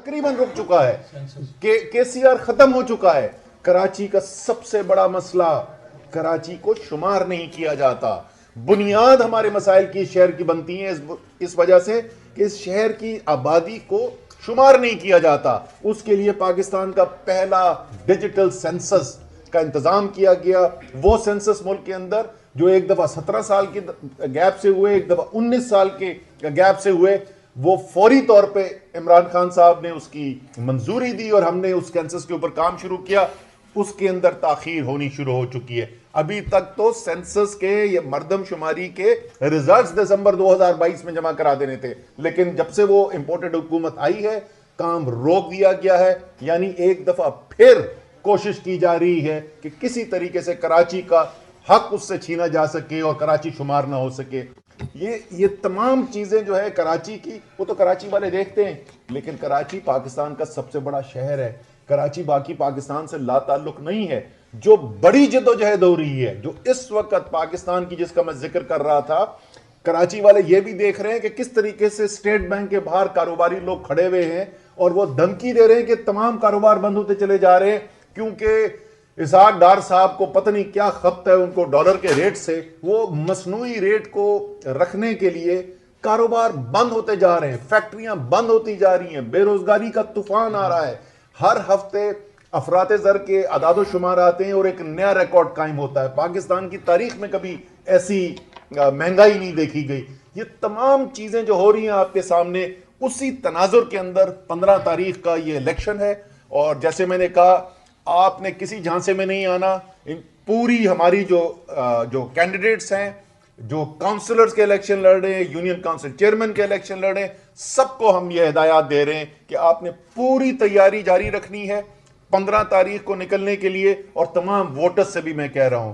तकरीबन रुक चुका है, केसीआर खत्म हो चुका है। कराची का सबसे बड़ा मसला, कराची को शुमार नहीं किया जाता। बुनियाद हमारे मसाइल की शहर की बनती है इस वजह से कि इस शहर की आबादी को शुमार नहीं किया जाता। उसके लिए पाकिस्तान का पहला डिजिटल सेंसस का इंतजाम किया गया। वो सेंसस मुल्क के अंदर जो एक दफा 17 साल के गैप से हुए, एक दफा 19 साल के गैप से हुए, वो फौरी तौर पे इमरान खान साहब ने उसकी मंजूरी दी और हमने उस सेंसस के ऊपर काम शुरू किया। उसके अंदर ताखीर होनी शुरू हो चुकी है। अभी तक तो सेंसस के ये मर्दमशुमारी के रिजल्ट्स दिसंबर 2022 में जमा करा देने थे, लेकिन जब से वो इंपोर्टेड हुकूमत आई है काम रोक दिया गया है। यानी एक दफा फिर कोशिश की जा रही है कि किसी तरीके से कराची का हक उससे छीना जा सके और कराची शुमार ना हो सके। ये तमाम चीजें जो है कराची की, वो तो कराची वाले देखते हैं, लेकिन कराची पाकिस्तान का सबसे बड़ा शहर है। कराची बाकी पाकिस्तान से लाताल्लुक नहीं है। जो बड़ी जद्दोजहद हो रही है, जो इस वक्त पाकिस्तान की, जिसका मैं जिक्र कर रहा था, कराची वाले ये भी देख रहे हैं कि किस तरीके से स्टेट बैंक के बाहर कारोबारी लोग खड़े हुए हैं और वो धमकी दे रहे हैं कि तमाम कारोबार बंद होते चले जा रहे हैं, क्योंकि इसहाक डार साहब को पता नहीं क्या खपत है उनको डॉलर के रेट से। वो मसनूई रेट को रखने के लिए कारोबार बंद होते जा रहे हैं, फैक्ट्रियां बंद होती जा रही हैं, बेरोजगारी का तूफान आ रहा है। हर हफ्ते अफराते ज़र के अदाद शुमार आते हैं और एक नया रिकॉर्ड कायम होता है। पाकिस्तान की तारीख में कभी ऐसी महंगाई नहीं देखी गई। ये तमाम चीज़ें जो हो रही हैं आपके सामने, उसी तनाजुर के अंदर 15 तारीख का ये इलेक्शन है। और जैसे मैंने कहा, आपने किसी झांसे में नहीं आना। पूरी हमारी जो कैंडिडेट्स हैं, जो काउंसलर्स के इलेक्शन लड़ रहे हैं, यूनियन काउंसिल चेयरमैन के इलेक्शन लड़ रहे हैं, सबको हम ये हिदायत दे रहे हैं कि आपने पूरी तैयारी जारी रखनी है 15 तारीख को निकलने के लिए। और तमाम वोटर्स से भी मैं कह रहा हूं,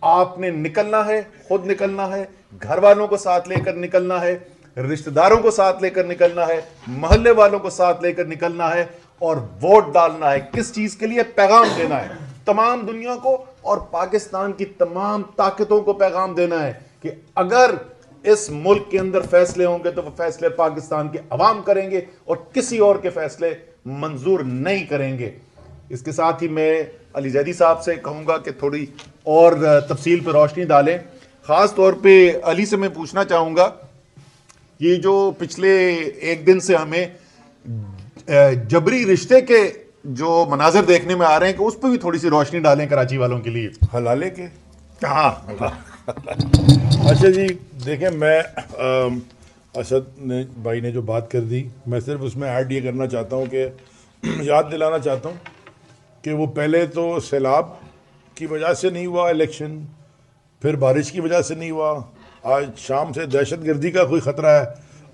आपने निकलना है, खुद निकलना है, घर वालों को साथ लेकर निकलना है, रिश्तेदारों को साथ लेकर निकलना है, मोहल्ले वालों को साथ लेकर निकलना है और वोट डालना है। किस चीज के लिए? पैगाम देना है तमाम दुनिया को और पाकिस्तान की तमाम ताकतों को पैगाम देना है कि अगर इस मुल्क के अंदर फैसले होंगे तो वो फैसले पाकिस्तान के अवाम करेंगे और किसी और के फैसले मंजूर नहीं करेंगे। इसके साथ ही मैं अली जैदी साहब से कहूंगा कि थोड़ी और तफसील पर रोशनी डालें। ख़ास तौर पे अली से मैं पूछना चाहूँगा, ये जो पिछले एक दिन से हमें जबरी रिश्ते के जो मनाजिर देखने में आ रहे हैं, कि उस पर भी थोड़ी सी रोशनी डालें कराची वालों के लिए। हलाले के हाँ अच्छा जी, देखें, मैं असद भाई ने जो बात कर दी, मैं सिर्फ उसमें ऐड ये करना चाहता हूँ कि याद दिलाना चाहता हूँ कि वो पहले तो सैलाब की वजह से नहीं हुआ इलेक्शन, फिर बारिश की वजह से नहीं हुआ, आज शाम से दहशत गर्दी का कोई ख़तरा है।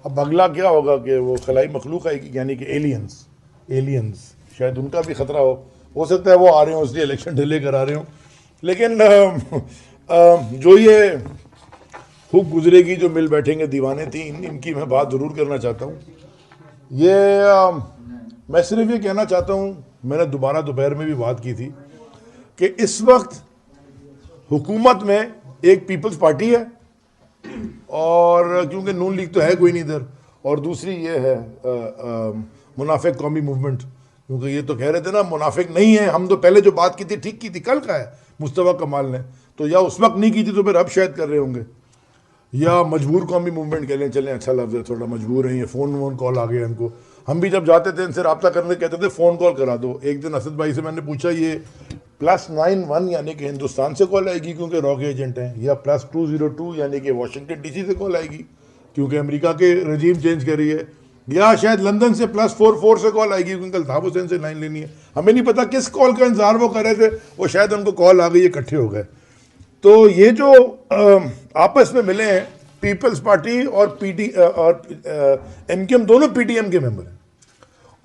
अब अगला क्या होगा कि वो खलाई मखलूक आएगी, यानी कि एलियंस शायद उनका भी ख़तरा हो सकता है वो आ रहे हो इसलिए इलेक्शन डिले करा रहे हो। लेकिन जो ये खूब गुजरेगी, जो मिल बैठेंगे दीवाने थी, इनकी मैं बात ज़रूर करना चाहता हूँ। ये मैं सिर्फ ये कहना चाहता हूँ, मैंने दोपहर में भी बात की थी कि इस वक्त हुकूमत में एक पीपल्स पार्टी है, और क्योंकि नून लीग तो है कोई नहीं इधर, और दूसरी ये है मुनाफिक कौमी मूवमेंट, क्योंकि ये तो कह रहे थे ना मुनाफिक नहीं है। हम तो पहले जो बात की थी ठीक की थी, कल का है मुस्तफा कमाल ने, तो या उस वक्त नहीं की थी तो फिर अब शायद कर रहे होंगे, या मजबूर कौमी मूवमेंट कह लें, चलें अच्छा लफ्ज़ है, थोड़ा मजबूर हैं ये, फ़ोन कॉल आ गए इनको। हम भी जब जाते थे इनसे रब्ता करने कहते थे फ़ोन कॉल करा दो। एक दिन असद भाई से मैंने पूछा, ये +91 यानी कि हिंदुस्तान से कॉल आएगी क्योंकि रॉ के एजेंट हैं, या +202 यानी कि वाशिंगटन DC से कॉल आएगी क्योंकि अमेरिका के रजीम चेंज कर रही है, या शायद लंदन से +44 से कॉल आएगी क्योंकि अल्ताफ हुसैन से लाइन लेनी है। हमें नहीं पता किस कॉल का इंतजार वो कर रहे थे, वो शायद उनको कॉल आ गई, इकट्ठे हो गए। तो ये जो आपस में मिले हैं पीपल्स पार्टी और MKM, दोनों PTM के मेंबर हैं,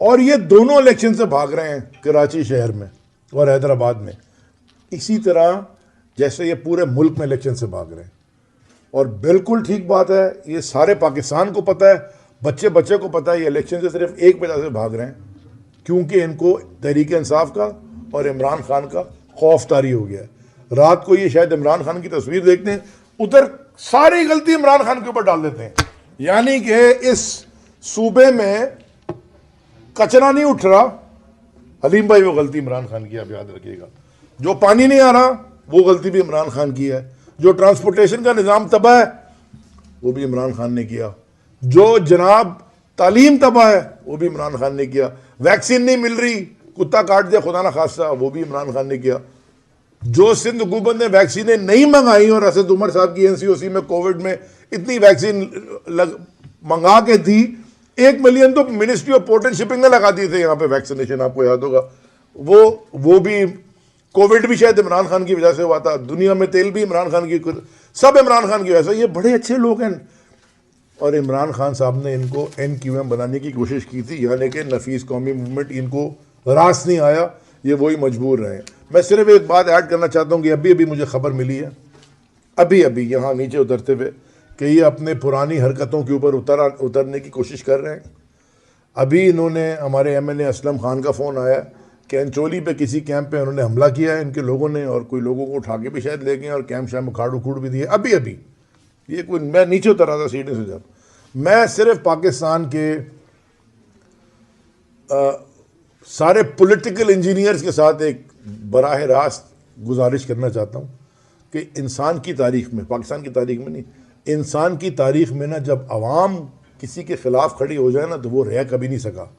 और ये दोनों इलेक्शन से भाग रहे हैं कराची शहर में और हैदराबाद में, इसी तरह जैसे ये पूरे मुल्क में इलेक्शन से भाग रहे हैं। और बिल्कुल ठीक बात है, ये सारे पाकिस्तान को पता है, बच्चे को पता है, ये इलेक्शन से सिर्फ एक वजह से भाग रहे हैं, क्योंकि इनको तहरीक इंसाफ का और इमरान खान का खौफ तारी हो गया है। रात को ये शायद इमरान खान की तस्वीर देखते हैं, उधर सारी गलती इमरान खान के ऊपर डाल देते हैं, यानी कि इस सूबे में कचरा नहीं उठ रहा, हलीम भाई वो गलती इमरान खान की, आप याद रखिएगा। जो पानी नहीं आ रहा वो गलती भी इमरान खान की है। जो ट्रांसपोर्टेशन का निज़ाम तबाह है वो भी इमरान खान ने किया। जो जनाब तालीम तबाह है वो भी इमरान खान ने किया। वैक्सीन नहीं मिल रही, कुत्ता काट दिया खुदा ना खास्ता, वो भी इमरान खान ने किया। जो सिंध हुकूमत ने वैक्सीनें नहीं मंगाई और असद उमर साहब की एनसीओसी में कोविड में इतनी वैक्सीन मंगा के दी, 1 मिलियन तो ministry of port and shipping ने लगा दिए थे यहाँ पे वैक्सीनेशन, आपको याद होगा। वो भी कोविड भी शायद इमरान खान की वजह से हुआ था। दुनिया में तेल भी इमरान खान की, सब इमरान खान की वजह से। ये बड़े अच्छे लोग हैं और इमरान खान साहब ने इनको NQM बनाने की कोशिश की थी, यानी कि नफीस कौमी मूवमेंट, इनको रास नहीं आया, ये वही मजबूर रहे। मैं सिर्फ एक बात ऐड करना चाहता हूँ कि अभी अभी मुझे खबर मिली है, अभी अभी यहाँ नीचे उतरते हुए, कि ये अपने पुरानी हरकतों के ऊपर उतरने की कोशिश कर रहे हैं। अभी इन्होंने, हमारे MNA असलम खान का फ़ोन आया कि अंचोली पे किसी कैंप पे उन्होंने हमला किया है इनके लोगों ने, और कोई लोगों को उठा के भी शायद ले गए और कैंप शाम उखाड़ उखूड़ भी दिए अभी अभी। ये कोई, मैं नीचे उतर रहा था सीढ़ी से जब, मैं सिर्फ पाकिस्तान के सारे पॉलिटिकल इंजीनियर्स के साथ एक बराह रास्त गुजारिश करना चाहता हूँ कि इंसान की तारीख में, पाकिस्तान की तारीख में नहीं, इंसान की तारीख में ना, जब अवाम किसी के खिलाफ खड़ी हो जाए ना तो वो रह कभी नहीं सका।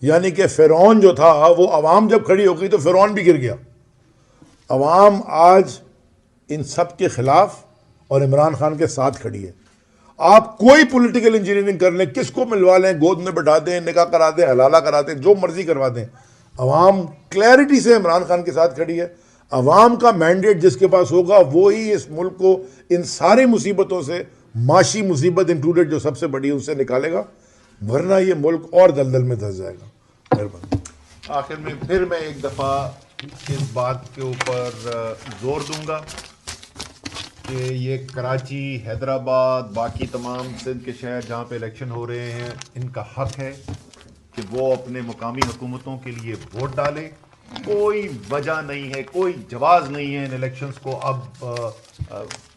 यानी कि फ़िरौन जो था, वो अवाम जब खड़ी हो गई तो फ़िरौन भी गिर गया। अवाम आज इन सब के खिलाफ और इमरान खान के साथ खड़ी है। आप कोई पॉलिटिकल इंजीनियरिंग कर लें, किसको मिलवा लें, गोद में बैठा दें, निकाह करा दें, हलाला करा दें, जो मर्जी करवा दें, अवाम क्लैरिटी से इमरान खान के साथ खड़ी है। अवाम का मैंडेट जिसके पास होगा वो ही इस मुल्क को इन सारी मुसीबतों से, माशी मुसीबत इंक्लूडेड जो सबसे बड़ी, उनसे निकालेगा, वरना ये मुल्क और दलदल में धंस जाएगा। मेहरबानी। आखिर में फिर मैं एक दफ़ा इस बात के ऊपर जोर दूंगा कि ये कराची, हैदराबाद, बाकी तमाम सिंध के शहर जहाँ पे इलेक्शन हो रहे हैं, इनका हक है कि वो अपने मुकामी हुकूमतों के लिए वोट डालें। कोई वजह नहीं है, कोई जवाज़ नहीं है इन इलेक्शंस को अब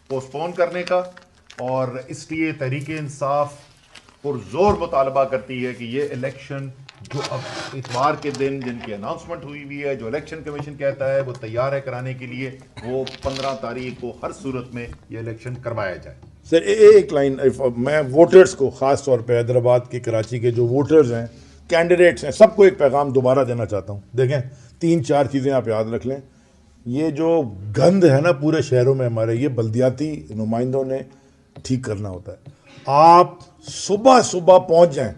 पोस्टपोन करने का, और इसलिए तहरीक-ए-इंसाफ पुरजोर मुतालबा करती है कि ये इलेक्शन जो अब इतवार के दिन जिनकी अनाउंसमेंट हुई है, जो इलेक्शन कमीशन कहता है वो तैयार है कराने के लिए, वो 15 तारीख को हर सूरत में ये इलेक्शन करवाया जाए। सर एक लाइन, मैं वोटर्स को, ख़ास तौर पे हैदराबाद के, कराची के जो वोटर्स हैं, कैंडिडेट्स हैं, सबको एक पैगाम दोबारा देना चाहता हूँ। देखें, 3-4 चीज़ें आप याद रख लें। ये जो गंद है ना पूरे शहरों में हमारे, ये बल्दियाती नुमाइंदों ने ठीक करना होता है। आप सुबह सुबह पहुँच जाएँ,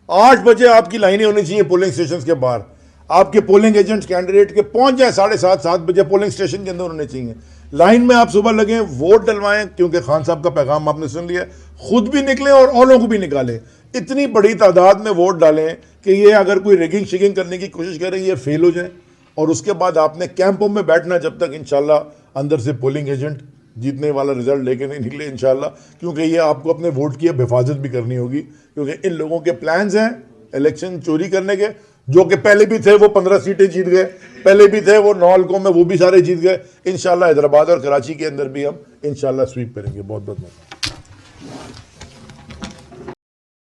8 बजे आपकी लाइनें होनी चाहिए पोलिंग स्टेशन के बाहर। आपके पोलिंग एजेंट्स कैंडिडेट के पहुंच जाएं 7:30-7 बजे पोलिंग स्टेशन के अंदर होने चाहिए। लाइन में आप सुबह लगें, वोट डलवाएं, क्योंकि खान साहब का पैगाम आपने सुन लिया। खुद भी निकलें और औरों को भी निकालें। इतनी बड़ी तादाद में वोट डालें कि ये अगर कोई रिगिंग शिगिंग करने की कोशिश करें ये फेल हो जाए। और उसके बाद आपने कैंपों में बैठना जब तक इंशाल्लाह अंदर से पोलिंग एजेंट जीतने वाला रिजल्ट लेके नहीं निकले इंशाल्लाह, क्योंकि ये आपको अपने वोट की अब हिफाजत भी करनी होगी, क्योंकि इन लोगों के प्लान्स हैं इलेक्शन चोरी करने के। जो कि पहले भी थे, वो 15 सीटें जीत गए, पहले भी थे वो 9 हल्कों में, वो भी सारे जीत गए। इंशाल्लाह हैदराबाद और कराची के अंदर भी हम इंशाल्लाह स्वीप करेंगे। बहुत बहुत धन्यवाद।